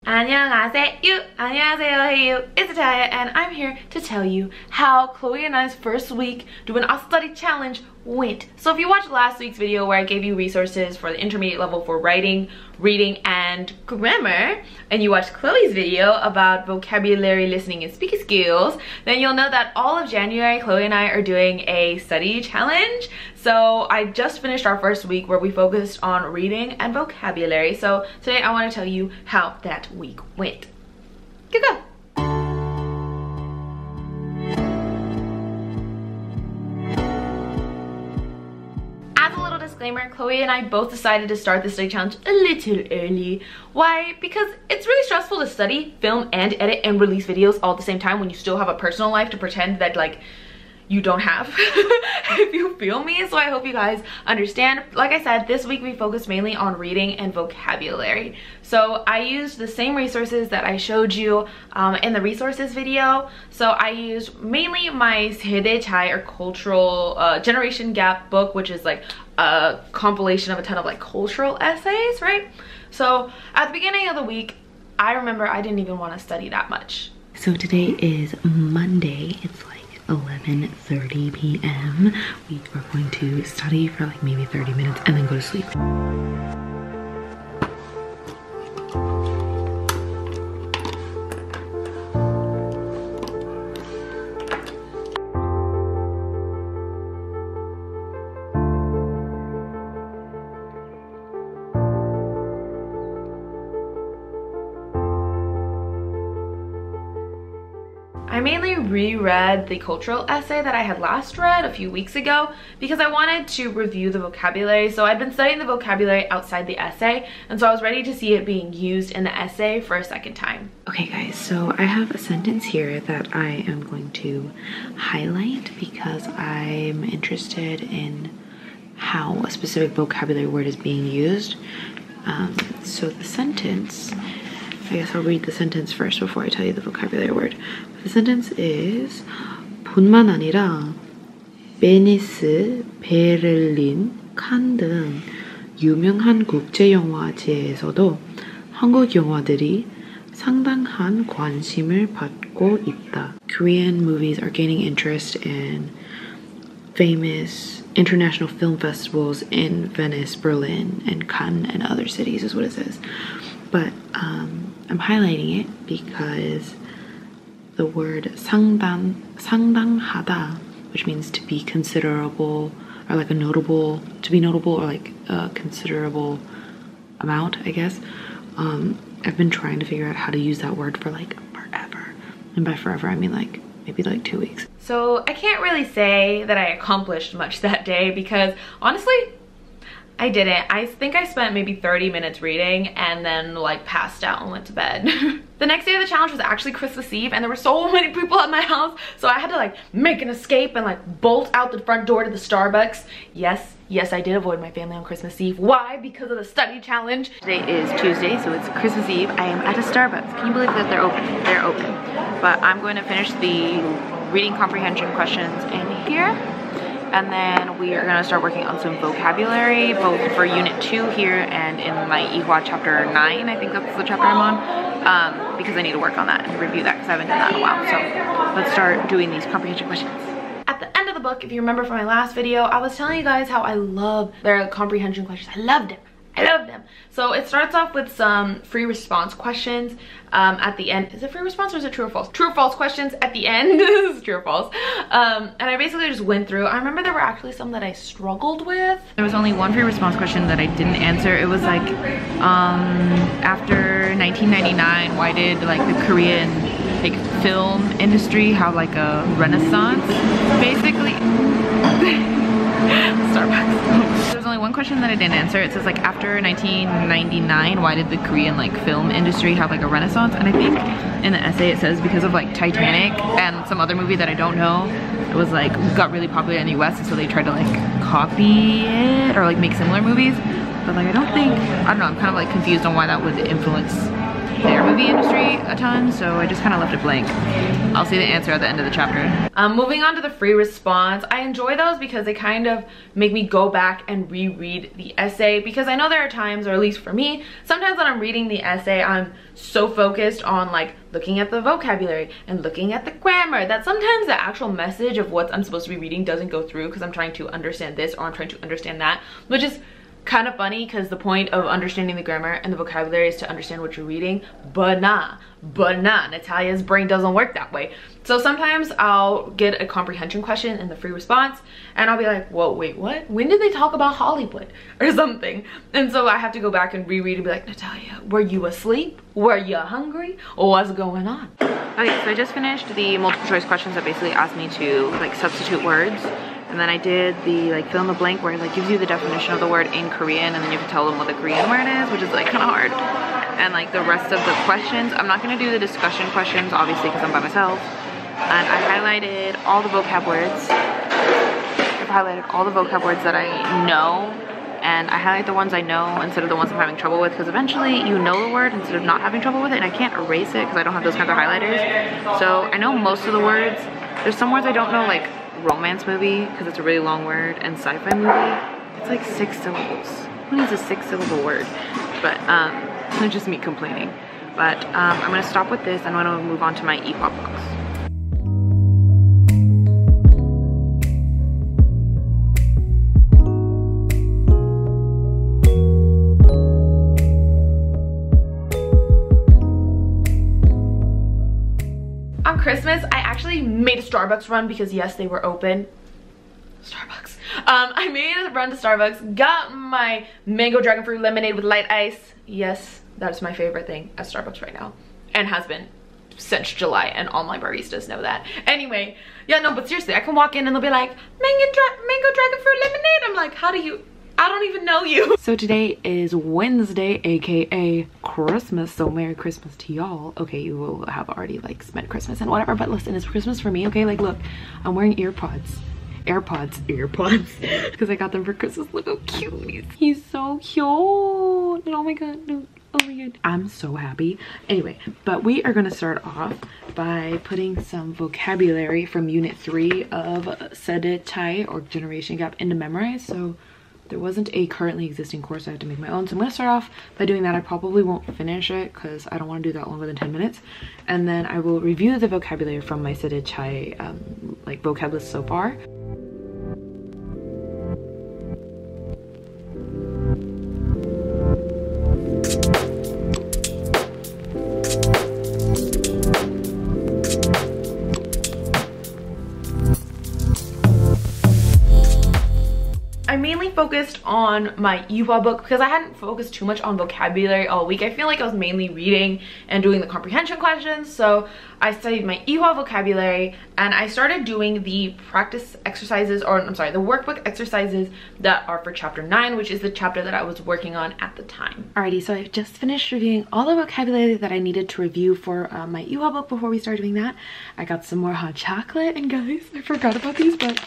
안녕하세요, 안녕하세요, hey you, it's Natalia and I'm here to tell you how Chloe and I's first week doing a study challenge went. So if you watched last week's video where I gave you resources for the intermediate level for writing, reading, and grammar, and you watched Chloe's video about vocabulary, listening, and speaking skills, then you'll know that all of January, Chloe and I are doing a study challenge. So I just finished our first week where we focused on reading and vocabulary. So today I want to tell you how that week went. Go! Disclaimer, Chloe and I both decided to start the study challenge a little early. Why? Because it's really stressful to study, film, and edit and release videos all at the same time when you still have a personal life to pretend that like you don't have, if you feel me. So I hope you guys understand. Like I said, this week we focused mainly on reading and vocabulary. So I used the same resources that I showed you in the resources video. So I used mainly my 세대 차이 or cultural generation gap book, which is like a compilation of a ton of like cultural essays, right? So at the beginning of the week, I remember I didn't even want to study that much. So today is Monday. It's like 11:30 p.m. We are going to study for like maybe 30 minutes and then go to sleep. I mainly reread the cultural essay that I had last read a few weeks ago because I wanted to review the vocabulary. So I'd been studying the vocabulary outside the essay, and so I was ready to see it being used in the essay for a second time. Okay guys, so I have a sentence here that I am going to highlight because I'm interested in how a specific vocabulary word is being used. So the sentence, I guess I'll read the sentence first before I tell you the vocabulary word. The sentence is 뿐만 아니라 베니스, 베를린, 칸 등 유명한 국제 영화제에서도 한국 영화들이 상당한 관심을 받고 있다. Korean movies are gaining interest in famous international film festivals in Venice, Berlin, and Cannes and other cities is what it says. But I'm highlighting it because the word 상당하다, which means to be considerable or like a notable, to be notable or like a considerable amount, I guess. I've been trying to figure out how to use that word for like forever. And by forever, I mean like maybe like 2 weeks. So I can't really say that I accomplished much that day because honestly, I didn't. I think I spent maybe 30 minutes reading and then like passed out and went to bed. The next day of the challenge was actually Christmas Eve and there were so many people at my house, so I had to like make an escape and like bolt out the front door to the Starbucks. Yes, I did avoid my family on Christmas Eve. Why? Because of the study challenge. Today is Tuesday, so it's Christmas Eve. I am at a Starbucks. Can you believe that they're open? They're open. But I'm going to finish the reading comprehension questions in here. And then we are going to start working on some vocabulary, both for Unit 2 here and in my Ihwa Chapter 9. I think that's the chapter I'm on, because I need to work on that and review that because I haven't done that in a while. So let's start doing these comprehension questions. At the end of the book, if you remember from my last video, I was telling you guys how I love their comprehension questions. I loved them. I love them. So it starts off with some free response questions at the end. Is it free response or is it true or false? True or false questions at the end. This is true or false. And I basically just went through. I remember there were actually some that I struggled with. There was only one free response question that I didn't answer. It was like, after 1999, why did like the Korean like film industry have like a renaissance? Basically. Starbucks. There's only one question that I didn't answer. It says like after 1999, why did the Korean like film industry have like a renaissance? And I think in the essay it says because of like Titanic and some other movie that I don't know, it was like got really popular in the US, and so they tried to like copy it or like make similar movies. But like I don't know, I'm kind of like confused on why that would influence their movie industry. a ton, so I just kind of left it blank. I'll see the answer at the end of the chapter. Moving on to the free response. I enjoy those because they kind of make me go back and reread the essay, because I know there are times, or at least for me, sometimes when I'm reading the essay, I'm so focused on like looking at the vocabulary and looking at the grammar that sometimes the actual message of what I'm supposed to be reading doesn't go through, because I'm trying to understand this or I'm trying to understand that, which is kind of funny because the point of understanding the grammar and the vocabulary is to understand what you're reading, but nah, Natalia's brain doesn't work that way. So sometimes I'll get a comprehension question in the free response and I'll be like, whoa, wait, what? When did they talk about Hollywood or something? And so I have to go back and reread and be like, Natalia, were you asleep? Were you hungry? What's going on? Okay, so I just finished the multiple choice questions that basically asked me to like substitute words. And then I did the like fill in the blank where it like gives you the definition of the word in Korean and then you can tell them what the Korean word is, which is like kind of hard. And like the rest of the questions, I'm not going to do the discussion questions obviously because I'm by myself. And I highlighted all the vocab words. I've highlighted all the vocab words that I know, and I highlight the ones I know instead of the ones I'm having trouble with, because eventually you know the word instead of not having trouble with it, and I can't erase it because I don't have those kinds of highlighters. So I know most of the words. There's some words I don't know, like romance movie because it's a really long word, and sci-fi movie, it's like 6 syllables. Who needs a 6-syllable word? But it's just me complaining. But I'm gonna stop with this and I'm gonna move on to my EPUB books. On Christmas, I actually made a Starbucks run because yes, they were open. Starbucks. I made a run to Starbucks, got my mango dragon fruit lemonade with light ice. Yes, that's my favorite thing at Starbucks right now, and has been since July, and all my baristas know that. Anyway, yeah, no, but seriously, I can walk in and they'll be like, mango dragon fruit lemonade. I'm like, how do you? I don't even know you. So today is Wednesday, aka Christmas, so Merry Christmas to y'all. Okay, you will have already like spent Christmas and whatever, but listen, it's Christmas for me, okay? Like look, I'm wearing AirPods, because I got them for Christmas. Look how cute he's so cute. Oh my god, dude. Oh my god, I'm so happy. Anyway, but we are gonna start off by putting some vocabulary from unit 3 of Sedae Chai, or generation gap, into memorize. So there wasn't a currently existing course, I had to make my own. So I'm gonna start off by doing that. I probably won't finish it because I don't want to do that longer than 10 minutes. And then I will review the vocabulary from my Sedae Chai like vocab list so far. I mainly focused on my EPUB book because I hadn't focused too much on vocabulary all week. I feel like I was mainly reading and doing the comprehension questions. So I studied my EPUB vocabulary and I started doing the practice exercises, or I'm sorry, the workbook exercises that are for chapter 9, which is the chapter that I was working on at the time. Alrighty, so I've just finished reviewing all the vocabulary that I needed to review for my EPUB book. Before we start doing that, I got some more hot chocolate, and guys, I forgot about these, but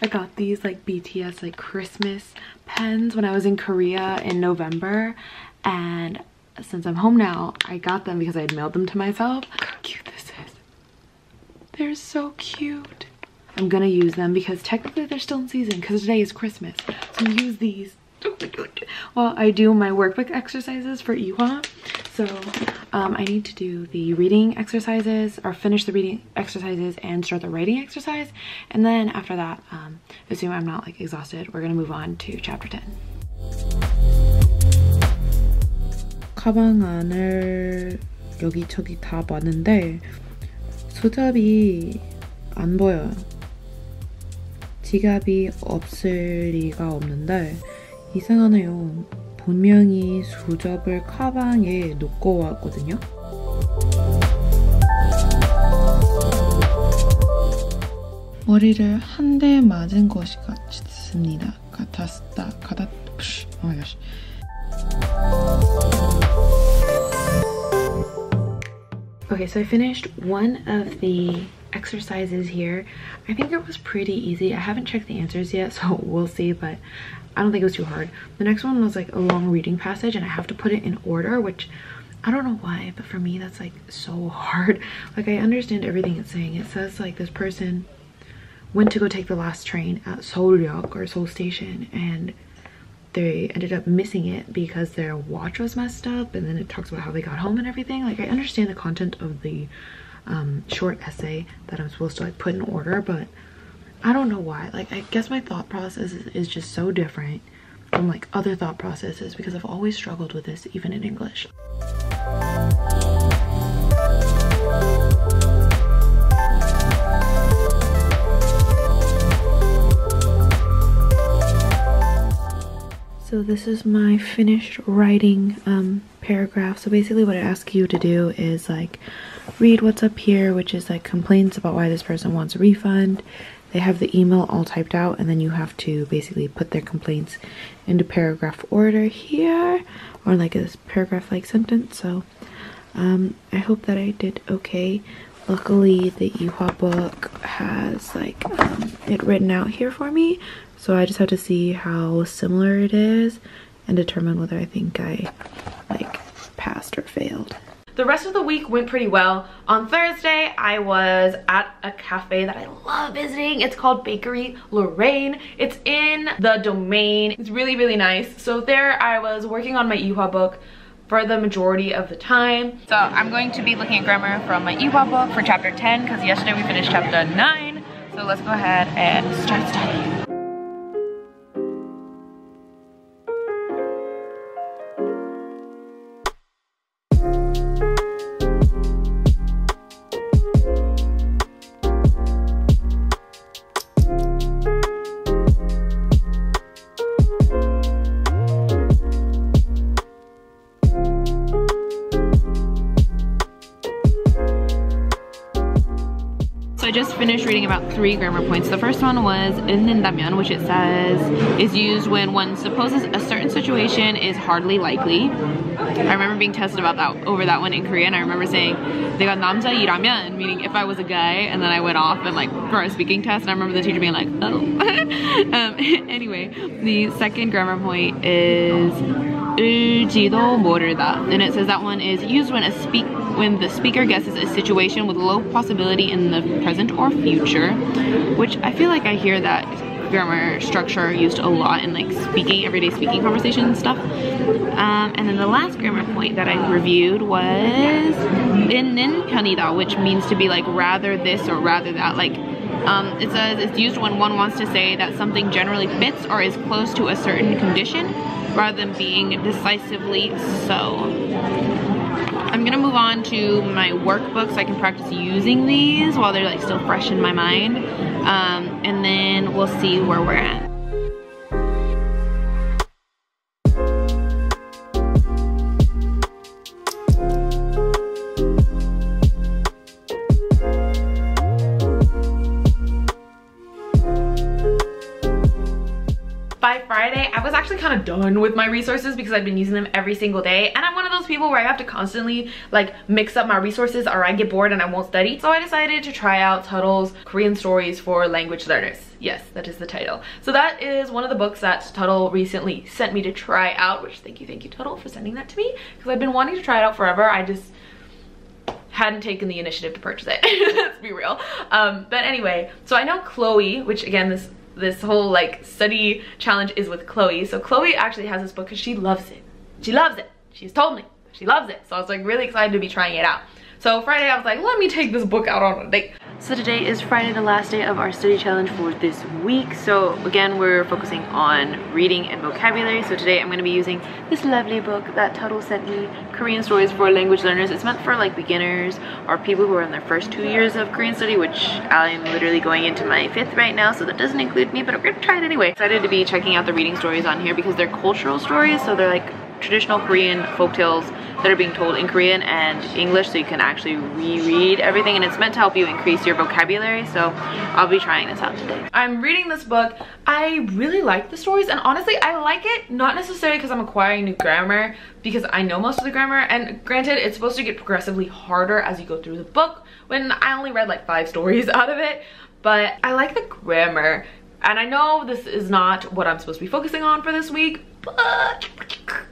I got these like BTS like Christmas pens when I was in Korea in November, and since I'm home now, I got them because I had mailed them to myself. Look how cute this is. They're so cute. I'm gonna use them because technically they're still in season because today is Christmas. So use these while I do my workbook exercises for EPUB. So I need to do the reading exercises, or finish the reading exercises and start the writing exercise. And then after that, assuming I'm not like exhausted, we're gonna move on to chapter 10. 가방 안을 여기저기 다 봤는데 수갑이 안 보여요. 지갑이 없을 리가 없는데 이상하네요. 분명히 수첩을 가방에 놓고 왔거든요. 머리를 한 대 맞은 것이 같습니다. Oh my gosh. Okay, so I finished one of the exercises here. I think it was pretty easy. I haven't checked the answers yet, so we'll see, but I don't think it was too hard. The next one was like a long reading passage and I have to put it in order, which I don't know why, but for me that's like so hard. Like, I understand everything it's saying. It says like this person went to go take the last train at Seoul역 or Seoul Station, and they ended up missing it because their watch was messed up, and then it talks about how they got home and everything. Like, I understand the content of the short essay that I'm supposed to like put in order, but I don't know why. Like, I guess my thought process is just so different from like other thought processes, because I've always struggled with this even in English. So this is my finished writing paragraph. So basically what I ask you to do is like read what's up here, which is like complaints about why this person wants a refund. They have the email all typed out, and then you have to basically put their complaints into paragraph order here, or like a paragraph like sentence. So I hope that I did okay. Luckily the Yuhua book has like it written out here for me, so I just have to see how similar it is and determine whether I think I like passed or failed. The rest of the week went pretty well. On Thursday, I was at a cafe that I love visiting. It's called Bakery Lorraine. It's in the Domain. It's really, really nice. So there I was working on my Yuhua book for the majority of the time. So I'm going to be looking at grammar from my Yuhua book for chapter 10, because yesterday we finished chapter 9. So let's go ahead and start studying. I just finished reading about 3 grammar points. The first one was 읽는다면, which it says is used when one supposes a certain situation is hardly likely. I remember being tested about that over that one in Korean. I remember saying 내가 남자이라면, meaning if I was a guy, and then I went off and like for a speaking test, and I remember the teacher being like, oh. Anyway, the second grammar point is 을지도 모르다, and it says that one is used when the speaker guesses a situation with low possibility in the present or future, which I feel like I hear that grammar structure used a lot in like speaking, everyday speaking conversation and stuff. And then the last grammar point that I reviewed was 있는 편이다, which means to be like rather this or rather that. Like it says it's used when one wants to say that something generally fits or is close to a certain condition rather than being decisively so. I'm gonna move on to my workbook so I can practice using these while they're like still fresh in my mind, and then we'll see where we're at. By Friday, I was actually kind of done with my resources because I'd been using them every single day, and I'm one of those people where I have to constantly like mix up my resources or I get bored and I won't study. So I decided to try out Tuttle's Korean Stories for Language Learners. Yes, that is the title. So that is one of the books that Tuttle recently sent me to try out, which thank you Tuttle for sending that to me, because I've been wanting to try it out forever. I just hadn't taken the initiative to purchase it. Let's be real. But anyway, so I know Chloe, which again this whole like study challenge is with Chloe. So Chloe actually has this book because she loves it. She loves it. She's told me she loves it. So I was like really excited to be trying it out. So Friday I was like, let me take this book out on a date. So today is Friday, the last day of our study challenge for this week. So again, we're focusing on reading and vocabulary. So today I'm going to be using this lovely book that Tuttle sent me, Korean Stories for Language Learners. It's meant for like beginners or people who are in their first 2 years of Korean study, which I'm literally going into my 5th right now, so that doesn't include me, but I'm gonna try it anyway. Excited to be checking out the reading stories on here because they're cultural stories, so they're like traditional Korean folktales that are being told in Korean and English, so you can actually reread everything, and it's meant to help you increase your vocabulary. So I'll be trying this out today. I'm reading this book. I really like the stories, and honestly I like it not necessarily because I'm acquiring new grammar, because I know most of the grammar, and granted it's supposed to get progressively harder as you go through the book when I only read like 5 stories out of it, but I like the grammar. And I know this is not what I'm supposed to be focusing on for this week, but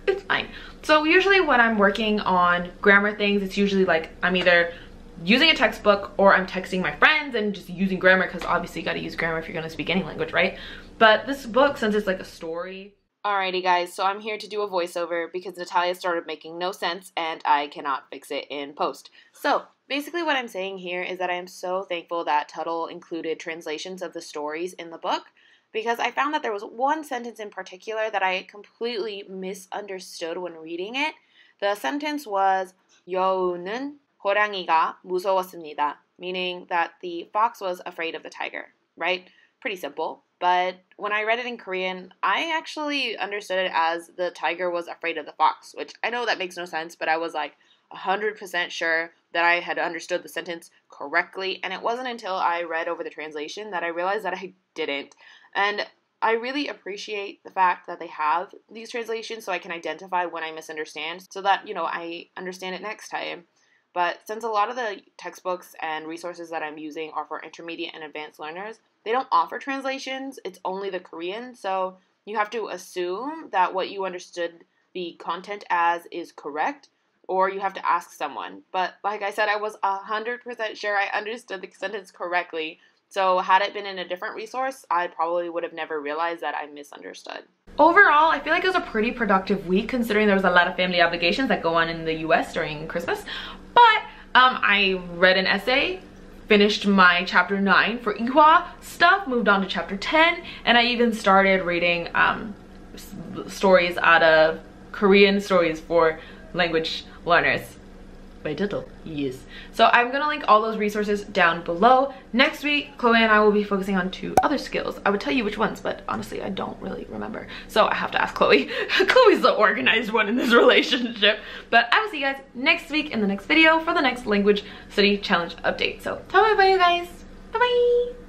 it's fine. So usually when I'm working on grammar things, it's usually like I'm either using a textbook or I'm texting my friends and just using grammar, because obviously you got to use grammar if you're going to speak any language, right? But this book, since it's like a story. Alrighty guys, so I'm here to do a voiceover because Natalia started making no sense and I cannot fix it in post. So basically what I'm saying here is that I am so thankful that Tuttle included translations of the stories in the book, because I found that there was one sentence in particular that I completely misunderstood when reading it. The sentence was 여우는 호랑이가 무서웠습니다, meaning that the fox was afraid of the tiger, right? Pretty simple. But when I read it in Korean, I actually understood it as the tiger was afraid of the fox, which I know that makes no sense, but I was like 100% sure that I had understood the sentence correctly, and it wasn't until I read over the translation that I realized that I didn't. And I really appreciate the fact that they have these translations so I can identify when I misunderstand, so that, you know, I understand it next time. But since a lot of the textbooks and resources that I'm using are for intermediate and advanced learners, they don't offer translations. It's only the Korean, so you have to assume that what you understood the content as is correct, or you have to ask someone. But like I said, I was 100% sure I understood the sentence correctly. So had it been in a different resource, I probably would have never realized that I misunderstood. Overall, I feel like it was a pretty productive week, considering there was a lot of family obligations that go on in the US during Christmas. But I read an essay, finished my chapter 9 for Ihwa stuff, moved on to chapter 10, and I even started reading stories out of Korean stories for language learners by Tuttle. Yes. So I'm gonna link all those resources down below. Next week, Chloe and I will be focusing on 2 other skills. I would tell you which ones, but honestly, I don't really remember. So I have to ask Chloe. Chloe's the organized one in this relationship. But I will see you guys next week in the next video for the next language study challenge update. So tell me about you guys. Bye bye.